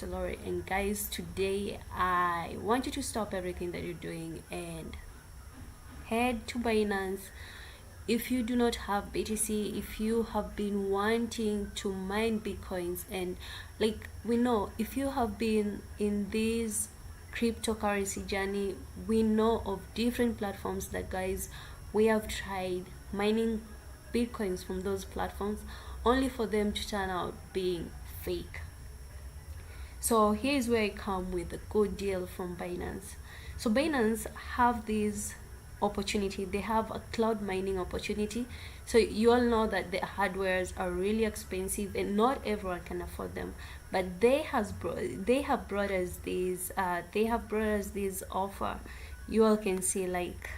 Lori, and guys, today I want you to stop everything that you're doing and head to Binance. If you do not have BTC, if you have been wanting to mine bitcoins, and like we know, if you have been in this cryptocurrency journey, we know of different platforms that, guys, we have tried mining bitcoins from those platforms only for them to turn out being fake. So here's where I come with a good deal from Binance. So Binance have this opportunity. They have a cloud mining opportunity. So you all know that the hardwares are really expensive and not everyone can afford them. But they have brought us this offer. You all can see, like,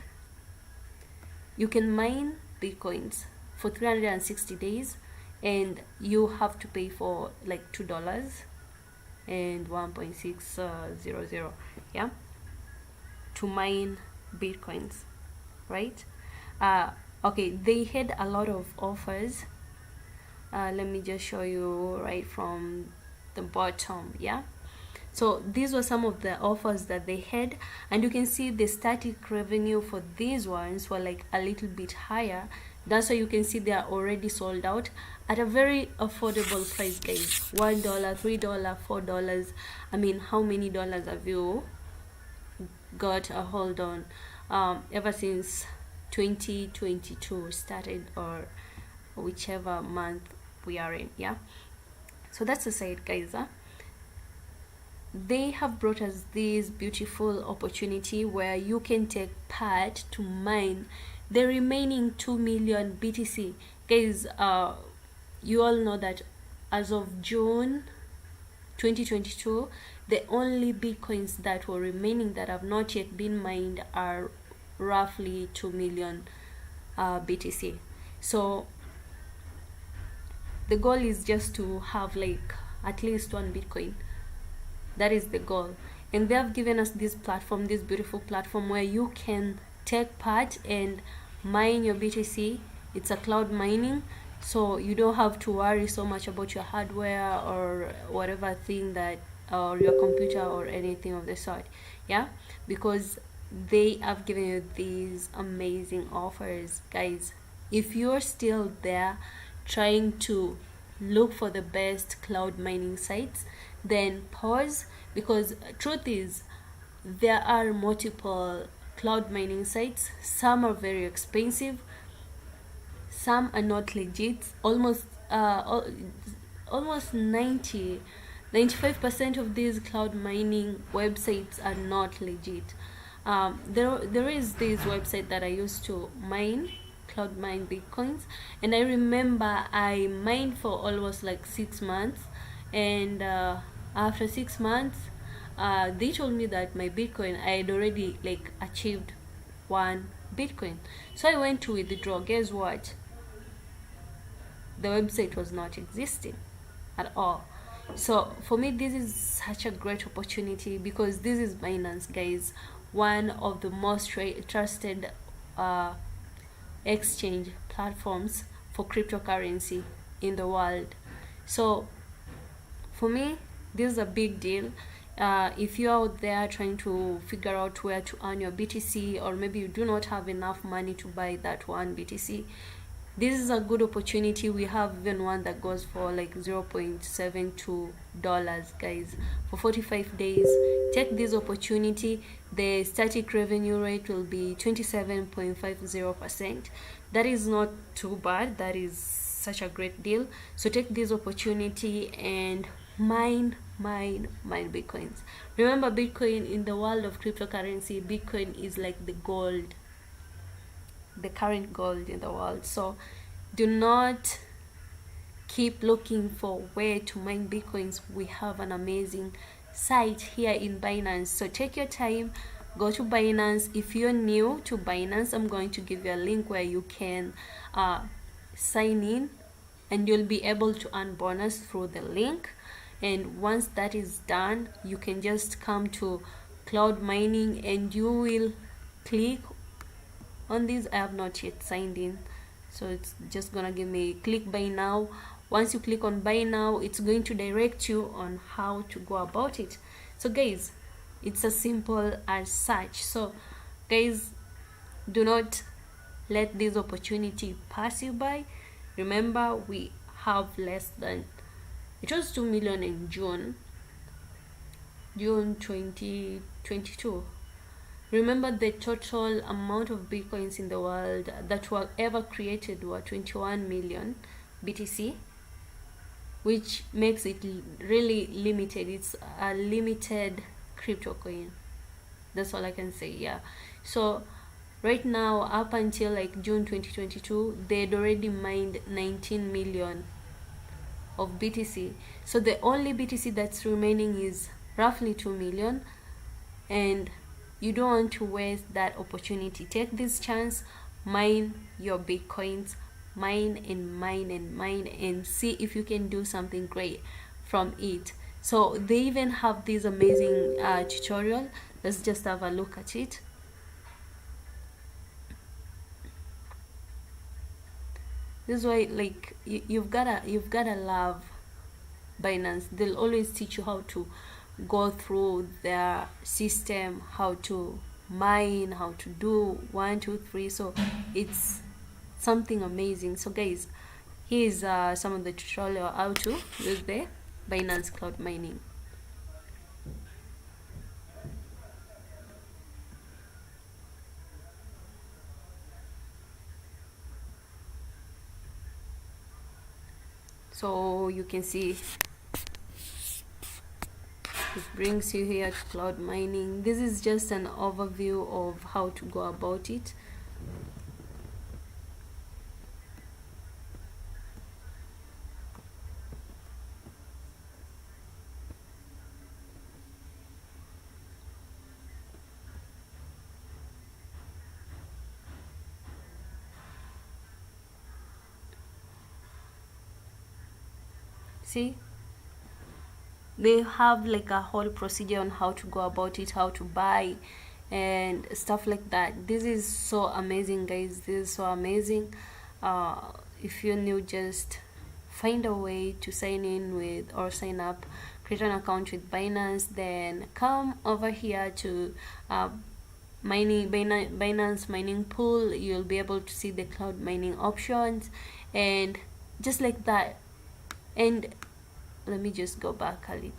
you can mine bitcoins for 360 days, and you have to pay for like $2 and 1.600, yeah, to mine bitcoins, right? Okay, they had a lot of offers. Let me just show you right from the bottom. Yeah, so these were some of the offers that they had, and you can see the static revenue for these ones were like a little bit higher. That's why you can see they are already sold out at a very affordable price, guys. $1, $3, $4. I mean, how many dollars have you got a hold on ever since 2022 started, or whichever month we are in? Yeah, so that's the side, guys. They have brought us this beautiful opportunity where you can take part to mine the remaining 2 million BTC, guys. You all know that as of June 2022, the only bitcoins that were remaining that have not yet been mined are roughly 2 million BTC. So the goal is just to have like at least one bitcoin. That is the goal. And they have given us this platform, this beautiful platform, where you can take part and mine your BTC. It's a cloud mining, so you don't have to worry so much about your hardware or whatever thing that, or your computer or anything of the sort. Yeah, because they have given you these amazing offers, guys. If you're still there trying to look for the best cloud mining sites, then pause, because truth is there are multiple cloud mining sites. Some are very expensive, some are not legit. Almost 95% of these cloud mining websites are not legit. There is this website that I used to cloud mine bitcoins, and I remember I mined for almost like 6 months, and after 6 months they told me that my bitcoin, I had already like achieved 1 bitcoin. So I went to withdraw. Guess what? The website was not existing at all. So for me, this is such a great opportunity, because this is Binance, guys, one of the most trusted exchange platforms for cryptocurrency in the world. So for me, this is a big deal. If you're out there trying to figure out where to earn your BTC, or maybe you do not have enough money to buy that one BTC, this is a good opportunity. We have even one that goes for like $0.72, guys, for 45 days. Take this opportunity. The static revenue rate will be 27.50%. That is not too bad. That is such a great deal. So take this opportunity and mine bitcoins. Remember, Bitcoin, in the world of cryptocurrency, Bitcoin is like the gold, the current gold in the world. So do not keep looking for where to mine bitcoins. We have an amazing site here in Binance. So take your time, go to Binance. If you're new to Binance, I'm going to give you a link where you can sign in, and you'll be able to earn bonus through the link. And once that is done, you can just come to cloud mining, and you will click on this. I have not yet signed in, so it's just gonna give me click buy now once you click on buy now, it's going to direct you on how to go about it. So guys, it's as simple as such. So guys, do not let this opportunity pass you by. Remember, we have less than, it was 2 million in June 2022. Remember, the total amount of bitcoins in the world that were ever created were 21 million BTC, which makes it really limited. It's a limited crypto coin. That's all I can say. Yeah, so right now, up until like June 2022, they'd already mined 19 million of BTC. So the only BTC that's remaining is roughly 2 million, and you don't want to waste that opportunity. Take this chance, mine your bitcoins, mine and mine and mine, and see if you can do something great from it. So they even have this amazing tutorial. Let's just have a look at it. This is why, like, you've gotta love Binance. They'll always teach you how to go through their system, how to mine, how to do 1 2 3. So it's something amazing. So guys, here's some of the tutorial how to use the Binance Cloud Mining. So you can see it brings you here to cloud mining. This is just an overview of how to go about it. See, they have like a whole procedure on how to go about it, how to buy and stuff like that. This is so amazing, guys. This is so amazing. If you're new, just find a way to sign in with or sign up, create an account with Binance, then come over here to Binance mining pool. You'll be able to see the cloud mining options, and just like that. And let me just go back a little.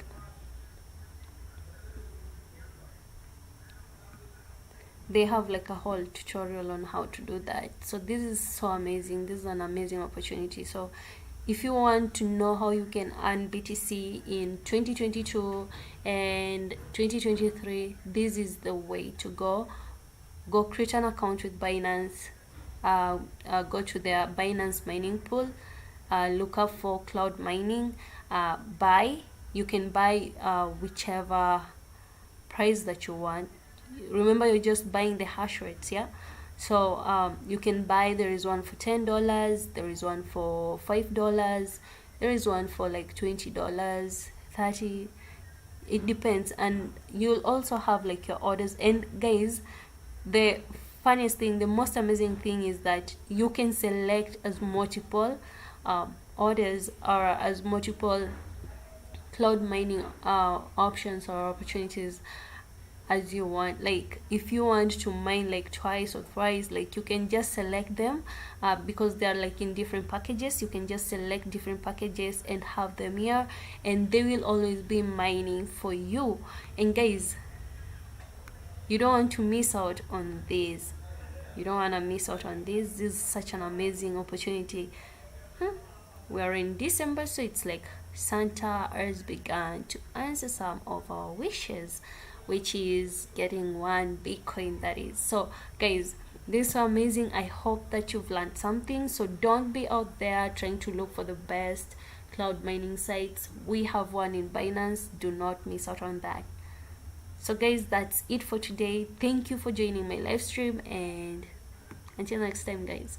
They have like a whole tutorial on how to do that. So this is so amazing. This is an amazing opportunity. So if you want to know how you can earn BTC in 2022 and 2023, this is the way to go. Go create an account with Binance. Go to their Binance mining pool. Look up for cloud mining. Buy. You can buy whichever price that you want. Remember, you're just buying the hash rates. Yeah, so you can buy. There is one for $10, there is one for $5, there is one for like $20, 30. It depends, and you'll also have like your orders. And guys, the funniest thing, the most amazing thing is that you can select as multiple orders or as multiple cloud mining options or opportunities as you want. Like if you want to mine like twice or thrice, like you can just select them because they're like in different packages. You can just select different packages and have them here, and they will always be mining for you. And guys, you don't want to miss out on this. You don't want to miss out on this. This is such an amazing opportunity. We are in December, so it's like Santa has begun to answer some of our wishes, which is getting 1 Bitcoin, that is. So guys, this is so amazing. I hope that you've learned something. So don't be out there trying to look for the best cloud mining sites. We have one in Binance. Do not miss out on that. So guys, that's it for today. Thank you for joining my live stream, and until next time, guys.